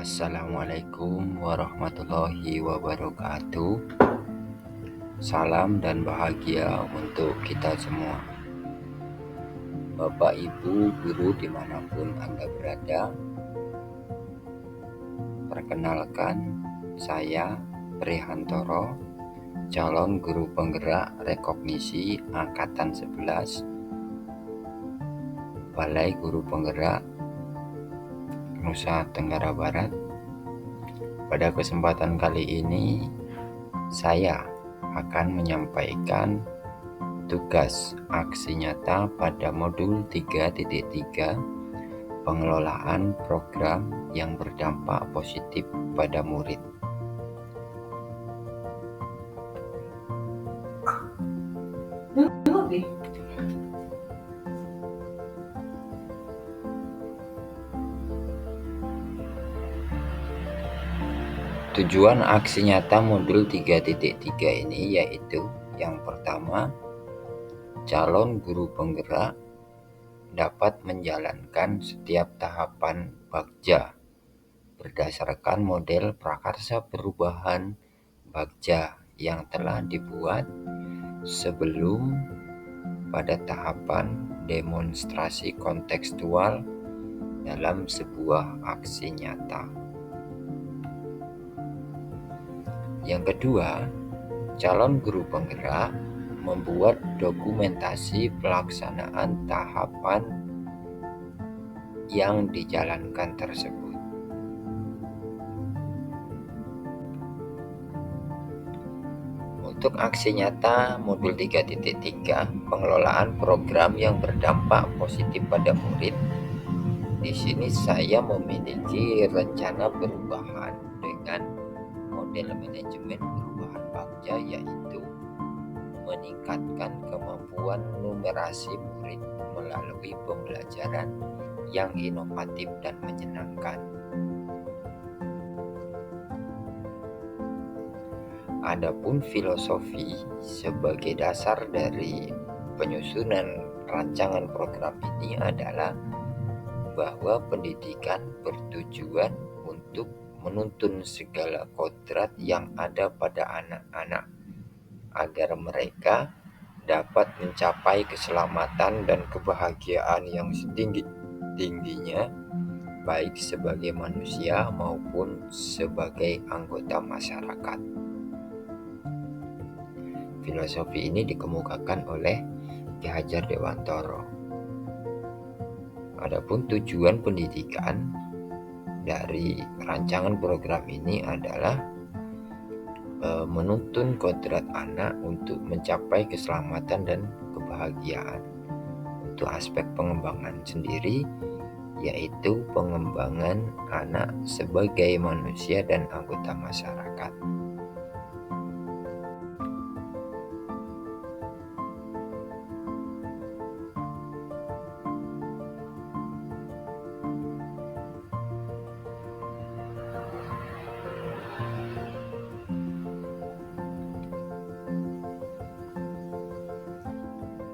Assalamualaikum warahmatullahi wabarakatuh. Salam dan bahagia untuk kita semua. Bapak, Ibu, Guru dimanapun Anda berada, perkenalkan saya Prihantoro, calon guru penggerak rekognisi Angkatan 11, Balai Guru Penggerak Nusa Tenggara Barat. Pada kesempatan kali ini saya akan menyampaikan tugas aksi nyata pada modul 3.3 pengelolaan program yang berdampak positif pada murid. Tujuan aksi nyata modul 3.3 ini yaitu yang pertama, calon guru penggerak dapat menjalankan setiap tahapan Bagja berdasarkan model prakarsa perubahan Bagja yang telah dibuat sebelum pada tahapan demonstrasi kontekstual dalam sebuah aksi nyata. Yang kedua, calon guru penggerak membuat dokumentasi pelaksanaan tahapan yang dijalankan tersebut. Untuk aksi nyata modul 3.3 pengelolaan program yang berdampak positif pada murid, di sini saya memiliki rencana perubahan dengan model manajemen perubahan Bagja, yaitu meningkatkan kemampuan numerasi murid melalui pembelajaran yang inovatif dan menyenangkan. Adapun filosofi sebagai dasar dari penyusunan rancangan program ini adalah bahwa pendidikan bertujuan untuk menuntun segala kodrat yang ada pada anak-anak agar mereka dapat mencapai keselamatan dan kebahagiaan yang setinggi-tingginya, baik sebagai manusia maupun sebagai anggota masyarakat. Filosofi ini dikemukakan oleh Ki Hajar Dewantoro. Adapun tujuan pendidikan dari rancangan program ini adalah menuntun kodrat anak untuk mencapai keselamatan dan kebahagiaan. Untuk aspek pengembangan sendiri, yaitu pengembangan anak sebagai manusia dan anggota masyarakat.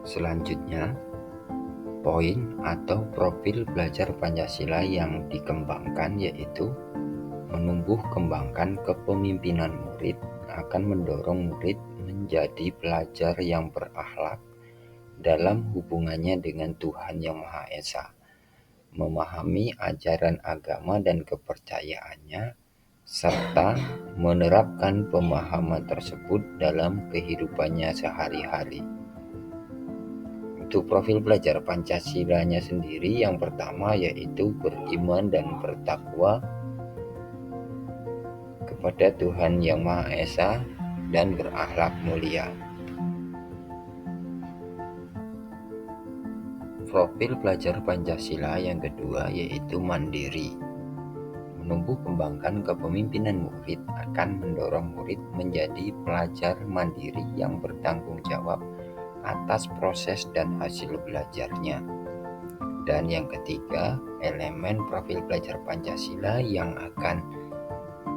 Selanjutnya, poin atau profil belajar Pancasila yang dikembangkan yaitu menumbuh kembangkan kepemimpinan murid akan mendorong murid menjadi pelajar yang berakhlak dalam hubungannya dengan Tuhan Yang Maha Esa, memahami ajaran agama dan kepercayaannya, serta menerapkan pemahaman tersebut dalam kehidupannya sehari-hari. Untuk profil belajar Pancasilanya sendiri, yang pertama yaitu beriman dan bertakwa kepada Tuhan Yang Maha Esa dan berakhlak mulia. Profil belajar Pancasila yang kedua yaitu mandiri. Menumbuh kembangkan kepemimpinan murid akan mendorong murid menjadi pelajar mandiri yang bertanggung jawab atas proses dan hasil belajarnya. Dan yang ketiga, elemen profil belajar Pancasila yang akan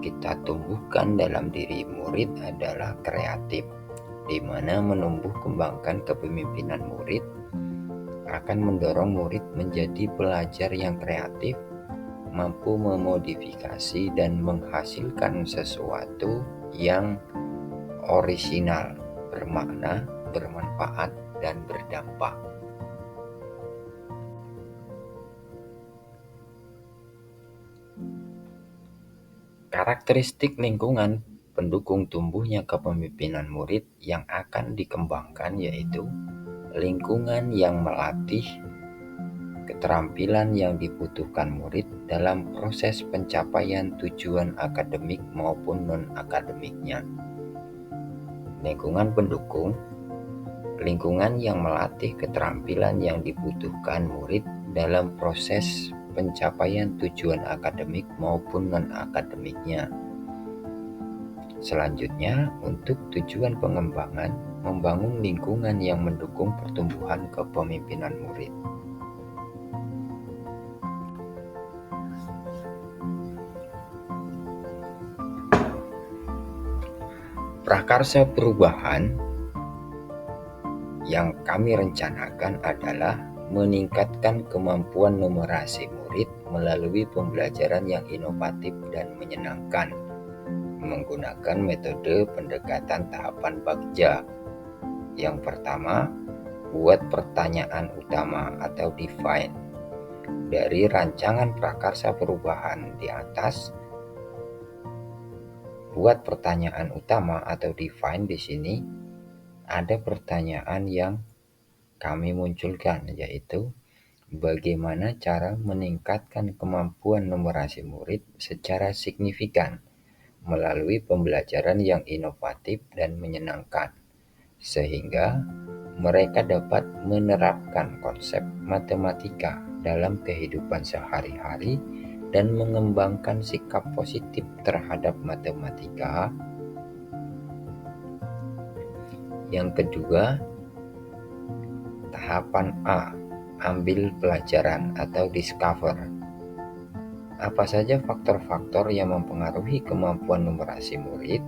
kita tumbuhkan dalam diri murid adalah kreatif, di mana menumbuh kembangkan kepemimpinan murid akan mendorong murid menjadi pelajar yang kreatif, mampu memodifikasi dan menghasilkan sesuatu yang orisinal, bermakna, bermanfaat, dan berdampak. Karakteristik lingkungan pendukung tumbuhnya kepemimpinan murid yang akan dikembangkan yaitu lingkungan yang melatih keterampilan yang dibutuhkan murid dalam proses pencapaian tujuan akademik maupun non-akademiknya. Lingkungan pendukung, lingkungan yang melatih keterampilan yang dibutuhkan murid dalam proses pencapaian tujuan akademik maupun non-akademiknya. Selanjutnya, untuk tujuan pengembangan, membangun lingkungan yang mendukung pertumbuhan kepemimpinan murid. Prakarsa perubahan yang kami rencanakan adalah meningkatkan kemampuan numerasi murid melalui pembelajaran yang inovatif dan menyenangkan menggunakan metode pendekatan tahapan bagja. Yang pertama, buat pertanyaan utama atau define. Dari rancangan prakarsa perubahan di atas, buat pertanyaan utama atau define di sini ada pertanyaan yang kami munculkan, yaitu bagaimana cara meningkatkan kemampuan numerasi murid secara signifikan melalui pembelajaran yang inovatif dan menyenangkan, sehingga mereka dapat menerapkan konsep matematika dalam kehidupan sehari-hari dan mengembangkan sikap positif terhadap matematika. Yang kedua, tahapan A, ambil pelajaran atau discover. Apa saja faktor-faktor yang mempengaruhi kemampuan numerasi murid?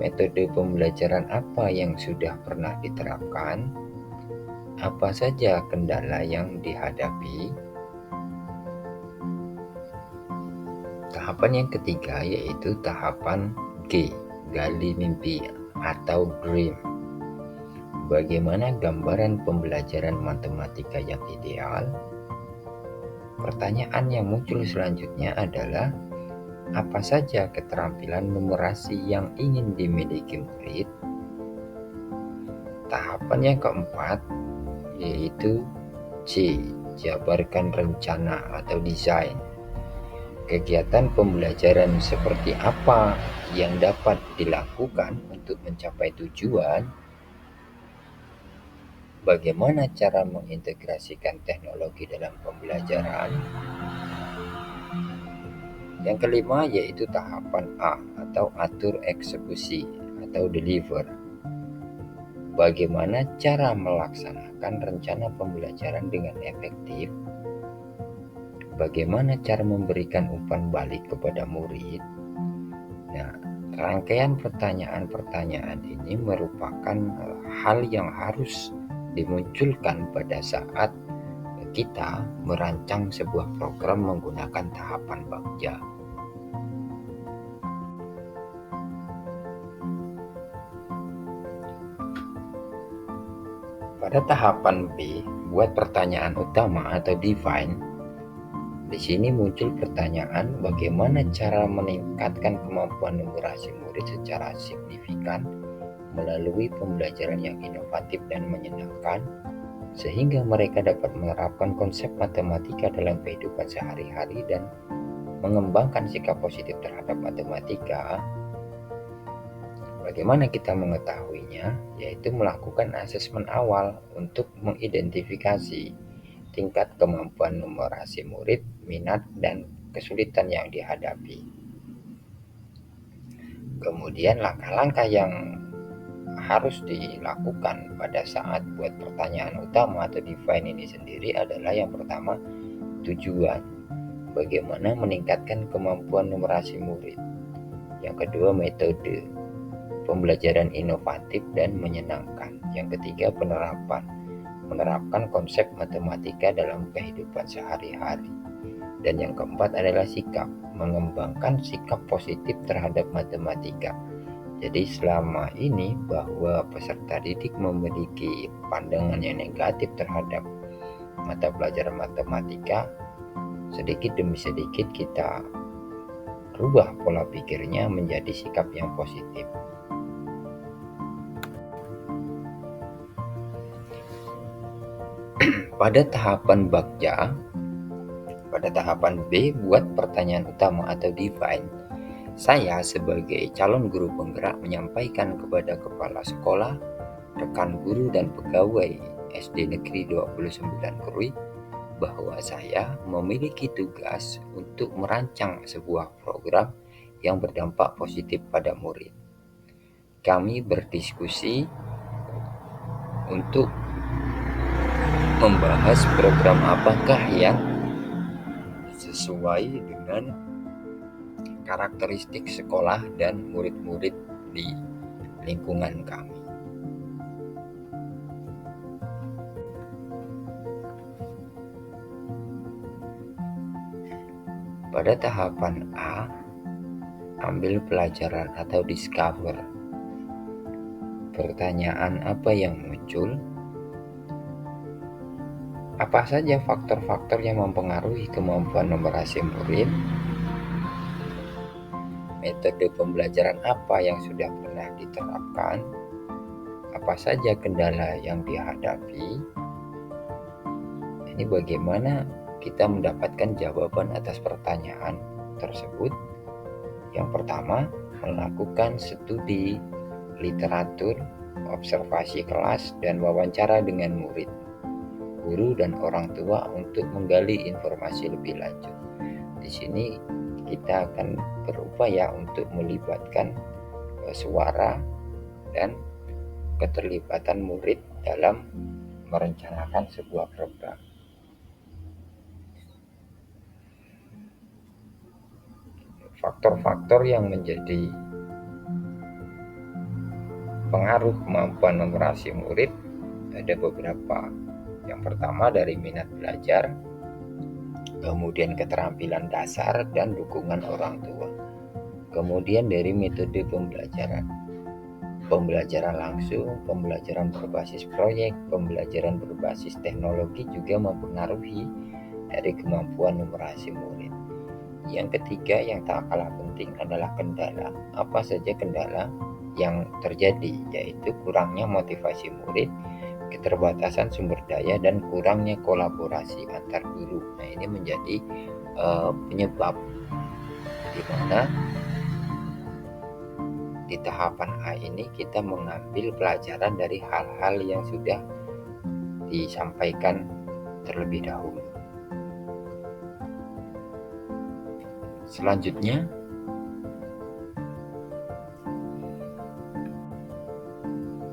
Metode pembelajaran apa yang sudah pernah diterapkan? Apa saja kendala yang dihadapi? Tahapan yang ketiga yaitu tahapan G, gali mimpi atau dream. Bagaimana gambaran pembelajaran matematika yang ideal? Pertanyaan yang muncul selanjutnya adalah apa saja keterampilan numerasi yang ingin dimiliki murid? Tahapan yang keempat yaitu C, jabarkan rencana atau desain. Kegiatan pembelajaran seperti apa yang dapat dilakukan untuk mencapai tujuan? Bagaimana cara mengintegrasikan teknologi dalam pembelajaran? Yang kelima yaitu tahapan A atau atur eksekusi atau deliver. Bagaimana cara melaksanakan rencana pembelajaran dengan efektif? Bagaimana cara memberikan umpan balik kepada murid? Nah, rangkaian pertanyaan-pertanyaan ini merupakan hal yang harus dimunculkan pada saat kita merancang sebuah program menggunakan tahapan bagja. Pada tahapan B, buat pertanyaan utama atau define. Di sini muncul pertanyaan bagaimana cara meningkatkan kemampuan numerasi murid secara signifikan melalui pembelajaran yang inovatif dan menyenangkan, sehingga mereka dapat menerapkan konsep matematika dalam kehidupan sehari-hari dan mengembangkan sikap positif terhadap matematika. Bagaimana kita mengetahuinya? Yaitu melakukan asesmen awal untuk mengidentifikasi tingkat kemampuan numerasi murid, minat, dan kesulitan yang dihadapi. Kemudian langkah-langkah yang harus dilakukan pada saat buat pertanyaan utama atau define ini sendiri adalah yang pertama, tujuan. Bagaimana meningkatkan kemampuan numerasi murid. Yang kedua, metode. Pembelajaran inovatif dan menyenangkan. Yang ketiga, penerapan. Menerapkan konsep matematika dalam kehidupan sehari-hari. Dan yang keempat adalah sikap, mengembangkan sikap positif terhadap matematika. Jadi selama ini bahwa peserta didik memiliki pandangan yang negatif terhadap mata pelajaran matematika, sedikit demi sedikit kita rubah pola pikirnya menjadi sikap yang positif. Pada tahapan Bagja, pada tahapan B, buat pertanyaan utama atau define. Saya sebagai calon guru penggerak menyampaikan kepada kepala sekolah, rekan guru dan pegawai SD Negeri 29 Krui bahwa saya memiliki tugas untuk merancang sebuah program yang berdampak positif pada murid. Kami berdiskusi untuk membahas program apakah yang sesuai dengan karakteristik sekolah dan murid-murid di lingkungan kami. Pada tahapan A, ambil pelajaran atau discover. Pertanyaan apa yang muncul? Apa saja faktor-faktor yang mempengaruhi kemampuan numerasi murid? Metode pembelajaran apa yang sudah pernah diterapkan? Apa saja kendala yang dihadapi? Ini bagaimana kita mendapatkan jawaban atas pertanyaan tersebut? Yang pertama, melakukan studi literatur, observasi kelas, dan wawancara dengan murid, guru, dan orang tua untuk menggali informasi lebih lanjut. Di sini kita akan berupaya untuk melibatkan suara dan keterlibatan murid dalam merencanakan sebuah program. Faktor-faktor yang menjadi pengaruh kemampuan numerasi murid ada beberapa. Yang pertama dari minat belajar, kemudian keterampilan dasar dan dukungan orang tua. Kemudian dari metode pembelajaran. Pembelajaran langsung, pembelajaran berbasis proyek, pembelajaran berbasis teknologi juga mempengaruhi dari kemampuan numerasi murid. Yang ketiga yang tak kalah penting adalah kendala. Apa saja kendala yang terjadi? Yaitu kurangnya motivasi murid, keterbatasan sumber daya, dan kurangnya kolaborasi antar guru. Nah, ini menjadi penyebab di mana di tahapan A ini kita mengambil pelajaran dari hal-hal yang sudah disampaikan terlebih dahulu. Selanjutnya,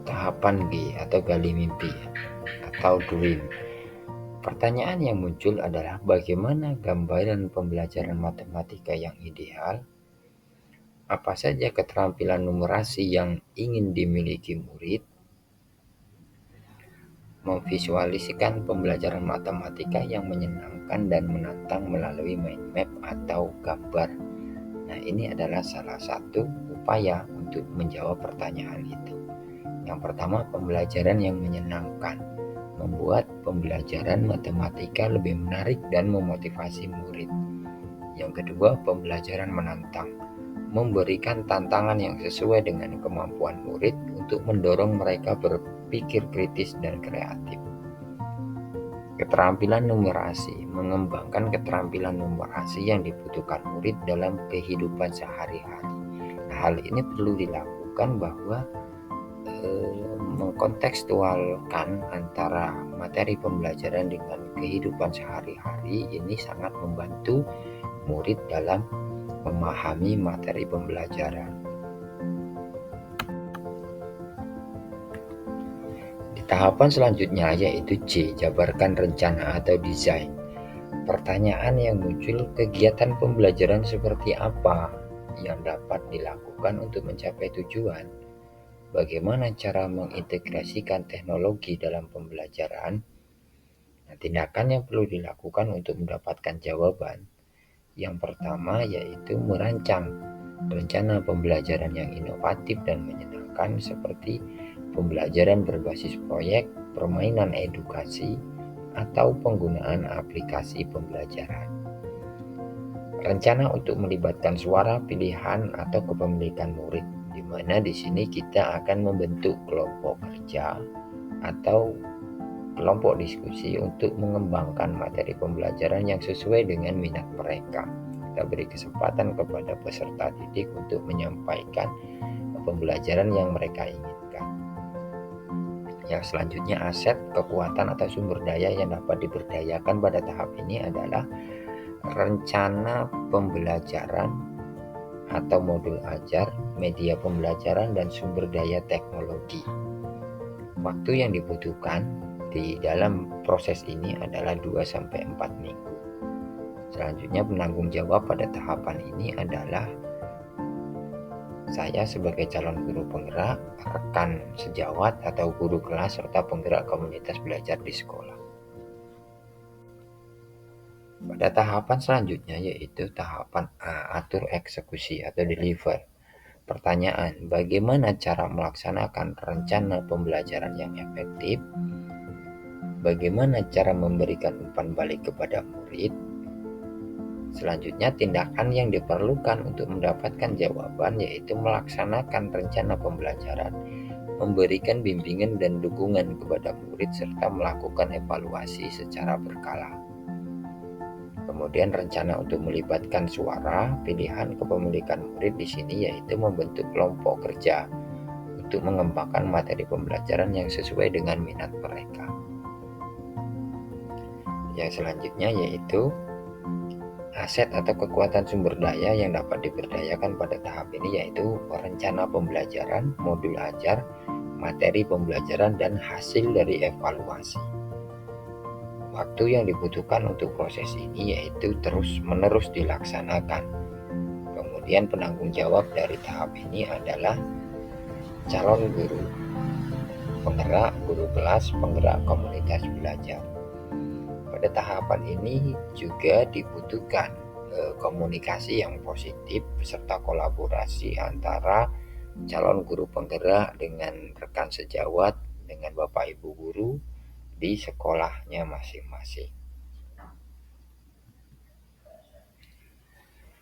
tahapan G atau gali mimpi atau dream. Pertanyaan yang muncul adalah bagaimana gambaran pembelajaran matematika yang ideal? Apa saja keterampilan numerasi yang ingin dimiliki murid? Memvisualisasikan pembelajaran matematika yang menyenangkan dan menantang melalui mind map atau gambar. Nah, ini adalah salah satu upaya untuk menjawab pertanyaan itu. Yang pertama, pembelajaran yang menyenangkan, membuat pembelajaran matematika lebih menarik dan memotivasi murid. Yang kedua, pembelajaran menantang, memberikan tantangan yang sesuai dengan kemampuan murid untuk mendorong mereka berpikir kritis dan kreatif. Keterampilan numerasi, mengembangkan keterampilan numerasi yang dibutuhkan murid dalam kehidupan sehari-hari. Nah, hal ini perlu dilakukan bahwa mengkontekstualkan antara materi pembelajaran dengan kehidupan sehari-hari ini sangat membantu murid dalam memahami materi pembelajaran. Di tahapan selanjutnya yaitu C, jabarkan rencana atau desain. Pertanyaan yang muncul, kegiatan pembelajaran seperti apa yang dapat dilakukan untuk mencapai tujuan? Bagaimana cara mengintegrasikan teknologi dalam pembelajaran? Nah, tindakan yang perlu dilakukan untuk mendapatkan jawaban. Yang pertama yaitu merancang rencana pembelajaran yang inovatif dan menyenangkan seperti pembelajaran berbasis proyek, permainan edukasi, atau penggunaan aplikasi pembelajaran. Rencana untuk melibatkan suara, pilihan, atau kepemilikan murid, di mana di sini kita akan membentuk kelompok kerja atau kelompok diskusi untuk mengembangkan materi pembelajaran yang sesuai dengan minat mereka. Kita beri kesempatan kepada peserta didik untuk menyampaikan pembelajaran yang mereka inginkan. Yang selanjutnya, aset, kekuatan atau sumber daya yang dapat diberdayakan pada tahap ini adalah rencana pembelajaran atau modul ajar, media pembelajaran, dan sumber daya teknologi. Waktu yang dibutuhkan di dalam proses ini adalah 2-4 minggu. Selanjutnya, penanggung jawab pada tahapan ini adalah saya sebagai calon guru penggerak, rekan sejawat atau guru kelas, serta penggerak komunitas belajar di sekolah. Pada tahapan selanjutnya yaitu tahapan A, atur eksekusi atau deliver. Pertanyaan, bagaimana cara melaksanakan rencana pembelajaran yang efektif? Bagaimana cara memberikan umpan balik kepada murid? Selanjutnya, tindakan yang diperlukan untuk mendapatkan jawaban yaitu melaksanakan rencana pembelajaran, memberikan bimbingan dan dukungan kepada murid, serta melakukan evaluasi secara berkala. Kemudian rencana untuk melibatkan suara, pilihan, kepemilikan murid di sini yaitu membentuk kelompok kerja untuk mengembangkan materi pembelajaran yang sesuai dengan minat mereka. Yang selanjutnya yaitu aset atau kekuatan sumber daya yang dapat diberdayakan pada tahap ini yaitu rencana pembelajaran, modul ajar, materi pembelajaran, dan hasil dari evaluasi. Waktu yang dibutuhkan untuk proses ini yaitu terus-menerus dilaksanakan. Kemudian penanggung jawab dari tahap ini adalah calon guru penggerak, guru kelas, penggerak komunitas belajar. Pada tahapan ini juga dibutuhkan komunikasi yang positif serta kolaborasi antara calon guru penggerak dengan rekan sejawat, dengan Bapak Ibu guru di sekolahnya masing-masing.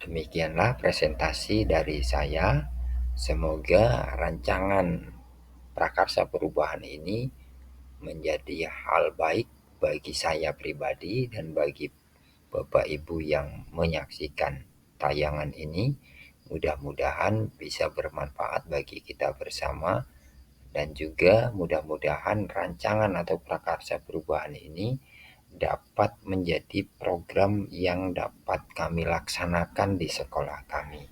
Demikianlah presentasi dari saya. Semoga rancangan prakarsa perubahan ini menjadi hal baik bagi saya pribadi dan bagi Bapak Ibu yang menyaksikan tayangan ini. Mudah-mudahan bisa bermanfaat bagi kita bersama, dan juga mudah-mudahan rancangan atau prakarsa perubahan ini dapat menjadi program yang dapat kami laksanakan di sekolah kami.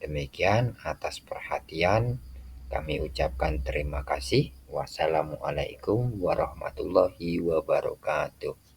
Demikian, atas perhatian kami ucapkan terima kasih. Wassalamualaikum warahmatullahi wabarakatuh.